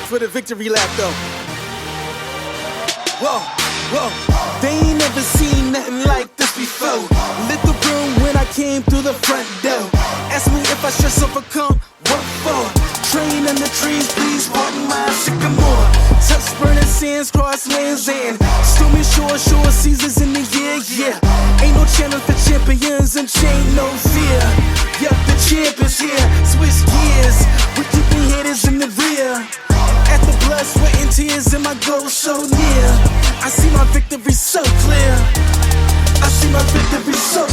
for the victory lap though. Whoa, whoa. They ain't never seen nothing like this before. Lit the room when I came through the front door. Ask me if I stress overcome, what for? Train in the trees, please pardon my sycamore. Touch burning sands, cross lands and stormy shore seasons in the year, yeah. Ain't no challenge for champions and chain no fear. Yup, the champ is here, switch gears. We're keeping haters in the rear. At the blood, sweat and tears and my goal so near. I see my victory so clear. I see my victory so